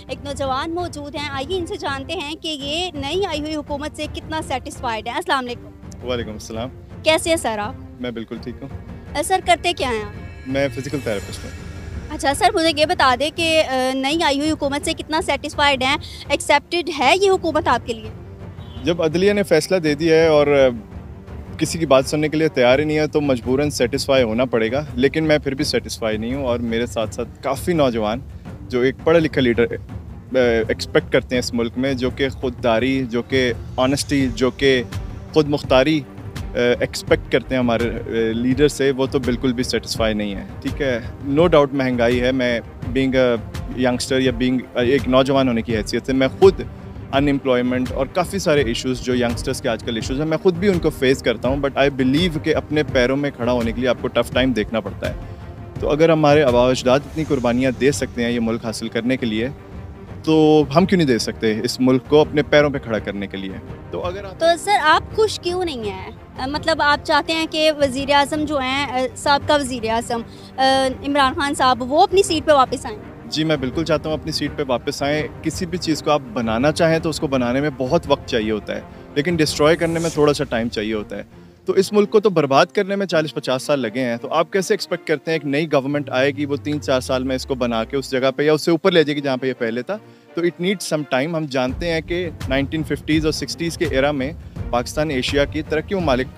एक नौजवान मौजूद हैं। आइए इनसे जानते हैं कि ये नई आई हुई हुकूमत से कितना सेटिस्फाइड हैं। अस्सलाम वालेकुम। वालेकुम अस्सलाम। कैसे हैं सर आप? मैं बिल्कुल ठीक हूँ। सर करते क्या हैं आप? मैं फ़िज़िकल थेरेपिस्ट हूँ। अच्छा सर, मुझे ये बता दें कि नई आई हुई हुकूमत से कितना सेटिस्फाइड हैं, एक्सेप्टेड है ये हुकूमत आपके लिए? जब अदलिया ने फ़ैसला दे दिया है और किसी की बात सुनने के लिए तैयार ही नहीं है तो मजबूरन सेटिस्फाई होना पड़ेगा, लेकिन मैं फिर भी सेटिस्फाई नहीं हूँ। और मेरे साथ साथ काफ़ी नौजवान जो एक पढ़ा लिखा लीडर एक्सपेक्ट करते हैं इस मुल्क में, जो कि ख़ुददारी, जो कि ऑनेस्टी, जो कि ख़ुद मुख्तारी एक्सपेक्ट करते हैं हमारे लीडर से, वो तो बिल्कुल भी सेटिस्फाई नहीं है। ठीक है, नो डाउट महंगाई है। मैं बीइंग अ यंगस्टर या बीइंग एक नौजवान होने की हैसियत से मैं खुद अनएम्प्लॉयमेंट और काफ़ी सारे इश्यूज़ जो यंगस्टर्स के आजकल इश्यूज़ हैं, मैं खुद भी उनको फेस करता हूँ। बट आई बिलीव कि अपने पैरों में खड़ा होने के लिए आपको टफ़ टाइम देखना पड़ता है। तो अगर हमारे आबा अजदाद इतनी कुर्बानियाँ दे सकते हैं ये मुल्क हासिल करने के लिए, तो हम क्यों नहीं दे सकते इस मुल्क को अपने पैरों पे खड़ा करने के लिए? तो अगर आप तो सर आप खुश क्यों नहीं हैं? मतलब आप चाहते हैं कि वज़ीर आज़म जो हैं, साबका वज़ीर आज़म इमरान खान साहब, वो अपनी सीट पे वापस आएँ? जी, मैं बिल्कुल चाहता हूँ अपनी सीट पे वापस आएँ। किसी भी चीज़ को आप बनाना चाहें तो उसको बनाने में बहुत वक्त चाहिए होता है, लेकिन डिस्ट्रॉय करने में थोड़ा सा टाइम चाहिए होता है। तो इस मुल्क को तो बर्बाद करने में 40-50 साल लगे हैं, तो आप कैसे एक्सपेक्ट करते हैं एक नई गवर्नमेंट आएगी, वो 3-4 साल में इसको बना के उस जगह पे या उससे ऊपर ले जाएगी जहाँ पे ये पहले था? तो इट नीड्स सम टाइम। हम जानते हैं कि 1950s और 60s के एरा में पाकिस्तान एशिया की तरक्की ममालिक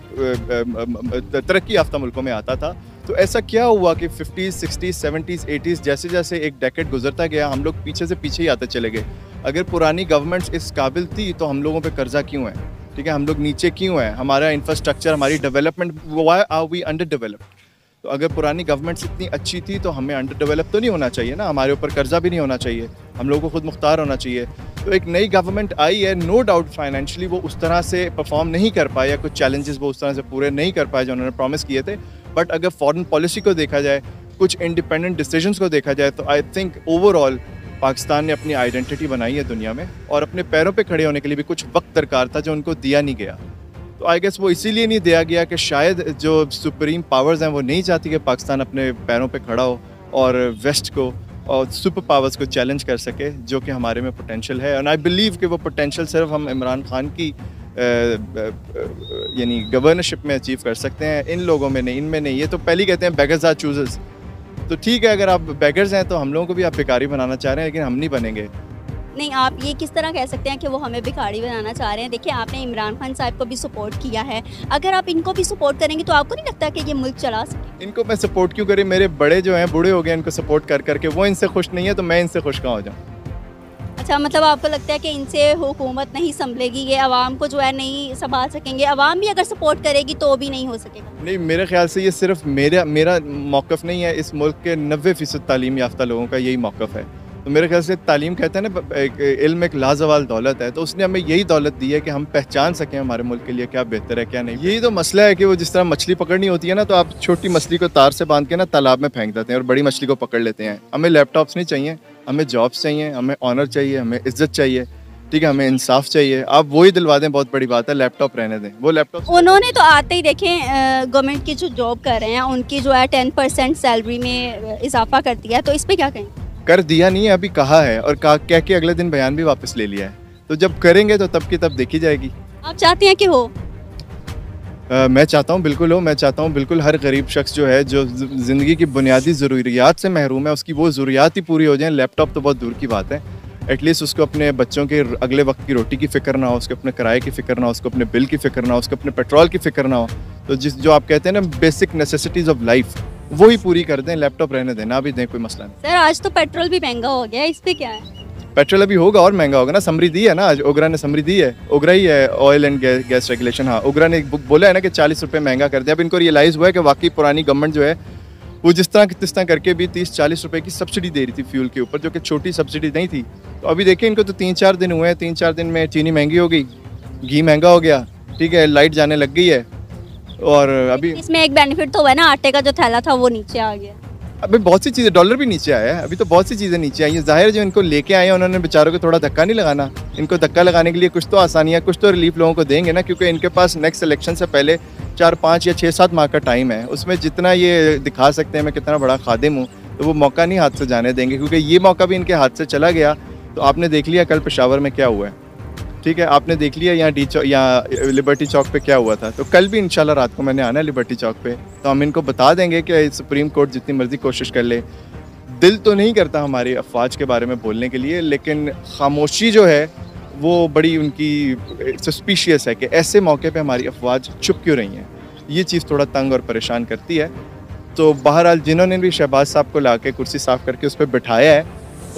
तरक्की याफ्ता मुल्कों में आता था। तो ऐसा क्या हुआ कि 50s, 60s, 70s, 80s जैसे जैसे एक डेकेड गुजरता गया, हम लोग पीछे से पीछे ही आते चले गए। अगर पुरानी गवर्नमेंट्स इस काबिल थी तो हम लोगों पे कर्जा क्यों है? ठीक है, हम लोग नीचे क्यों हैं? हमारा इंफ्रास्ट्रक्चर, हमारी development, why are we underdeveloped? तो अगर पुरानी गवर्नमेंट्स इतनी अच्छी थी तो हमें अंडर डेवलप तो नहीं होना चाहिए ना, हमारे ऊपर कर्जा भी नहीं होना चाहिए, हम लोगों को खुद मुख्तार होना चाहिए। तो एक नई गवर्नमेंट आई है, नो डाउट फाइनेंशियली वो उस तरह से परफॉर्म नहीं कर पाए या कुछ चैलेंजेस वो उस तरह से पूरे नहीं कर पाए जो उन्होंने प्रॉमिस किए थे। बट अगर फॉरेन पॉलिसी को देखा जाए, कुछ इंडिपेंडेंट डिसीजंस को देखा जाए, तो आई थिंक ओवरऑल पाकिस्तान ने अपनी आइडेंटिटी बनाई है दुनिया में और अपने पैरों पे खड़े होने के लिए भी कुछ वक्त दरकार था जो उनको दिया नहीं गया। तो आई गेस वो इसीलिए नहीं दिया गया कि शायद जो सुप्रीम पावर्स हैं वो नहीं चाहती कि पाकिस्तान अपने पैरों पे खड़ा हो और वेस्ट को और सुपर पावर्स को चैलेंज कर सके, जो कि हमारे में पोटेंशियल है। एंड आई बिलीव कि वो पोटेंशियल सिर्फ हम इमरान खान की यानी गवर्नरशिप में अचीव कर सकते हैं, इन लोगों में नहीं, इनमें नहीं। ये तो पहले ही कहते हैं बेगर्स आर चूजर्स। तो ठीक है, अगर आप बेगर्स हैं तो हम लोगों को भी आप भिखारी बनाना चाह रहे हैं, लेकिन हम नहीं बनेंगे। नहीं, आप ये किस तरह कह सकते हैं कि वो हमें भिखारी बनाना चाह रहे हैं? देखिए, आपने इमरान खान साहब को भी सपोर्ट किया है, अगर आप इनको भी सपोर्ट करेंगे तो आपको नहीं लगता कि ये मुल्क चला सके? इनको मैं सपोर्ट क्यों करें? मेरे बड़े जो हैं बूढ़े हो गए इनको सपोर्ट कर करके, वो इनसे खुश नहीं है तो मैं इनसे खुश कहाँ हो जाऊँ? अच्छा, मतलब आपको लगता है कि इनसे हुकूमत नहीं संभलेगी, ये आवाम को जो है नहीं संभाल सकेंगे, आवाम भी अगर सपोर्ट करेगी तो भी नहीं हो सकेगा? नहीं, मेरे ख्याल से ये सिर्फ मेरा मौक़िफ़ नहीं है, इस मुल्क के 90% तालीम याफ्ता लोगों का यही मौक़िफ़ है। तो मेरे ख्याल से तालीम, कहते हैं ना, एक इल्म एक लाजवाल दौलत है, तो उसने हमें यही दौलत दी है कि हम पहचान सकें हमारे मुल्क के लिए क्या बेहतर है क्या नहीं। यही तो मसला है कि वो जिस तरह मछली पकड़नी होती है ना, तो आप छोटी मछली को तार से बांध के ना तालाब में फेंक देते हैं और बड़ी मछली को पकड़ लेते हैं। हमें लैपटॉप्स नहीं चाहिए, हमें जॉब्स चाहिए, हमें ऑनर चाहिए, हमें इज्जत चाहिए, ठीक है, हमें इंसाफ चाहिए। आप वही दिलवा दें, बहुत बड़ी बात है, लैपटॉप रहने दें। वो लैपटॉप उन्होंने तो आते ही देखें गवर्नमेंट की जो जॉब कर रहे हैं उनकी जो है 10% सैलरी में इजाफा कर दिया है, तो इस पर क्या कहें? कर दिया नहीं है, अभी कहा है और कह के अगले दिन बयान भी वापस ले लिया है। तो जब करेंगे तो तब की तब देखी जाएगी। आप चाहते हैं कि हो? मैं चाहता हूँ बिल्कुल हो। मैं चाहता हूँ बिल्कुल हर गरीब शख्स जो है, जो ज़िंदगी की बुनियादी ज़रूरियात से महरूम है, उसकी वो ज़रूरियात ही पूरी हो जाएँ। लैपटॉप तो बहुत दूर की बात है, एटलीस्ट उसको अपने बच्चों के अगले वक्त की रोटी की फ़िक्र ना हो, उसको अपने किराए की फ़िक्र ना हो, उसको अपने बिल की फ़िक्र ना हो, उसको अपने पेट्रोल की फ़िक्र ना हो। तो जो आप कहते हैं ना बेसिक नेसेसिटीज़ ऑफ लाइफ, वो ही पूरी कर दें। लैपटॉप रहने दें, ना भी दें, कोई मसला नहीं। सर आज तो पेट्रोल भी महंगा हो गया है, इस पे क्या है? पेट्रोल अभी होगा और महंगा होगा ना, समरी दी है ना, आज ओगरा ने समरी दी है। ओगरा ही है ऑयल एंड गैस रेगुलेशन। हाँ, ओगरा ने बोला है ना कि 40 रुपये महंगा कर दिया। अब इनको रियलाइज़ हुआ है कि वाकई पुरानी गवर्नमेंट जो है वो जिस तरह करके भी 30-40 रुपये की सब्सिडी दे रही थी फ्यूल के ऊपर, जो कि छोटी सब्सिडी नहीं थी। तो अभी देखिए, इनको तो 3-4 दिन हुए हैं, 3-4 दिन में चीनी महंगी हो गई, घी महंगा हो गया, ठीक है, लाइट जाने लग गई है। और अभी इसमें एक बेनिफिट तो हुआ है ना, आटे का जो थैला था वो नीचे आ गया। अभी बहुत सी चीज़ें, डॉलर भी नीचे आया है, अभी तो बहुत सी चीज़ें नीचे आई हैं। ज़ाहिर है जो इनको लेके आए हैं उन्होंने बेचारों को थोड़ा धक्का नहीं लगाना। इनको धक्का लगाने के लिए कुछ तो आसानियाँ, कुछ तो रिलीफ लोगों को देंगे ना, क्योंकि इनके पास नेक्स्ट इलेक्शन से पहले 4-5 या 6-7 माह का टाइम है। उसमें जितना ये दिखा सकते हैं मैं कितना बड़ा खादिम हूँ, तो वो मौका नहीं हाथ से जाने देंगे, क्योंकि ये मौका भी इनके हाथ से चला गया तो आपने देख लिया कल पेशावर में क्या हुआ है, ठीक है, आपने देख लिया यहाँ लिबर्टी चौक पे क्या हुआ था। तो कल भी इंशाल्लाह रात को मैंने आना है लिबर्टी चौक पे, तो हम इनको बता देंगे कि सुप्रीम कोर्ट जितनी मर्जी कोशिश कर ले, दिल तो नहीं करता हमारी अफवाज के बारे में बोलने के लिए, लेकिन खामोशी जो है वो बड़ी उनकी सस्पिशियस है कि ऐसे मौके पे हमारी अफवाज चुप क्यों रही हैं। ये चीज़ थोड़ा तंग और परेशान करती है। तो बहरहाल जिन्होंने भी शहबाज साहब को ला के कुर्सी साफ़ करके उस पर बिठाया है,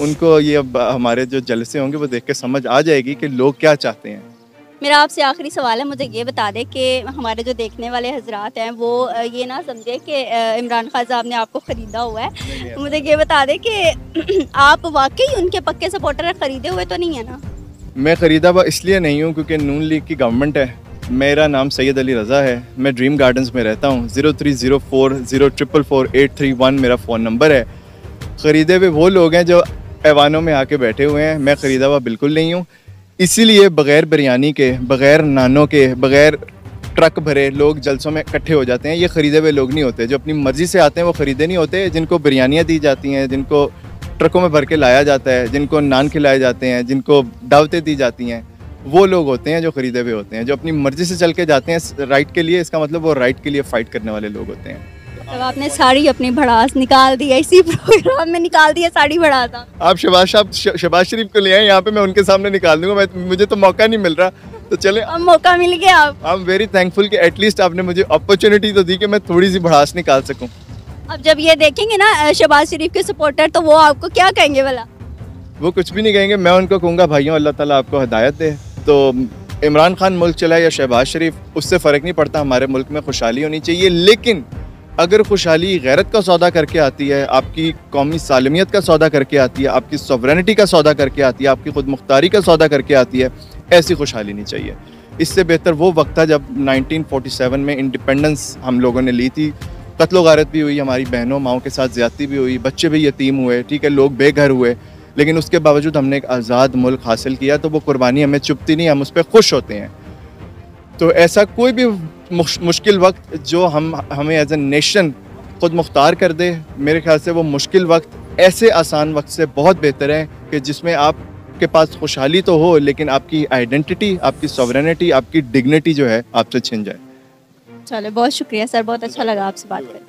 उनको ये अब हमारे जो जलसे होंगे वो देख के समझ आ जाएगी कि लोग क्या चाहते हैं। मेरा आपसे आखिरी सवाल है, मुझे ये बता दें कि हमारे जो देखने वाले हजरात हैं वो ये ना समझे कि इमरान खान साहब ने आपको ख़रीदा हुआ है। मुझे ये बता दें कि आप वाकई उनके पक्के सपोर्टर हैं, ख़रीदे हुए तो नहीं है ना? मैं ख़रीदा हुआ इसलिए नहीं हूँ क्योंकि नून लीग की गवर्नमेंट है। मेरा नाम सैयद अली रज़ा है, मैं ड्रीम गार्डन्स में रहता हूँ। 0304044831 मेरा फ़ोन नंबर है। ख़रीदे हुए वो लोग हैं जो ऐवानों में आके बैठे हुए हैं, मैं ख़रीदा हुआ बिल्कुल नहीं हूँ। इसीलिए बग़ैर बिरयानी के, बग़ैर नानों के, बग़ैर ट्रक भरे लोग जलसों में इकट्ठे हो जाते हैं। ये ख़रीदे हुए लोग नहीं होते, जो अपनी मर्ज़ी से आते हैं वो ख़रीदे नहीं होते। जिनको बिरयानियाँ दी जाती हैं, जिनको ट्रकों में भर के लाया जाता है, जिनको नान खिलाए जाते हैं, जिनको दावतें दी जाती हैं, वो लोग होते हैं जो ख़रीदे हुए होते हैं। जो अपनी मर्ज़ी से चल के जाते हैं राइट के लिए, इसका मतलब वो राइट के लिए फ़ाइट करने वाले लोग होते हैं। तब आपने साड़ी अपनी भड़ास निकाल दी है, इसी प्रोग्राम में निकाल दिया साड़ी भड़ास। आप शहबाज शरीफ को ले आए यहाँ पे, मैं उनके सामने निकाल दूंगा। मुझे तो मौका नहीं मिल रहा, तो चले। अब मौका मिल गया। आप आई एम वेरी थैंकफुल कि एटलीस्ट आपने मुझे अपॉर्चुनिटी तो दी कि मैं थोड़ी सी भड़ास निकाल सकूँ। अब जब ये देखेंगे ना शहबाज शरीफ के सपोर्टर, तो वो आपको क्या कहेंगे भला? वो कुछ भी नहीं कहेंगे, मैं उनको कहूँगा भाइयों अल्लाह ताला आपको हिदायत दे। तो इमरान खान मुल्क चलाए या शहबाज शरीफ, उससे फ़र्क नहीं पड़ता। हमारे मुल्क में खुशहाली होनी चाहिए, लेकिन अगर खुशहाली गैरत का सौदा करके आती है, आपकी कौमी सालमियत का सौदा करके आती है, आपकी सॉवरेनिटी का सौदा करके आती है, आपकी खुद मुख्तारी का सौदा करके आती है, ऐसी खुशहाली नहीं चाहिए। इससे बेहतर वो वक्त था जब 1947 में इंडिपेंडेंस हम लोगों ने ली थी। कत्लो गारत भी हुई, हमारी बहनों माओं के साथ ज़्यादती भी हुई, बच्चे भी यतीम हुए, ठीक है, लोग बेघर हुए, लेकिन उसके बावजूद हमने एक आज़ाद मुल्क हासिल किया। तो वो कुर्बानी हमें चुभती नहीं, हम उस पर खुश होते हैं। तो ऐसा कोई भी मुश्किल वक्त जो हमें एज ए नेशन खुद मुख्तार कर दे, मेरे ख्याल से वो मुश्किल वक्त ऐसे आसान वक्त से बहुत बेहतर है कि जिसमें आपके पास खुशहाली तो हो, लेकिन आपकी आइडेंटिटी, आपकी सॉवरेनिटी, आपकी डिग्निटी जो है आपसे छिन जाए। चलो, बहुत शुक्रिया सर, बहुत अच्छा लगा आपसे बात करके।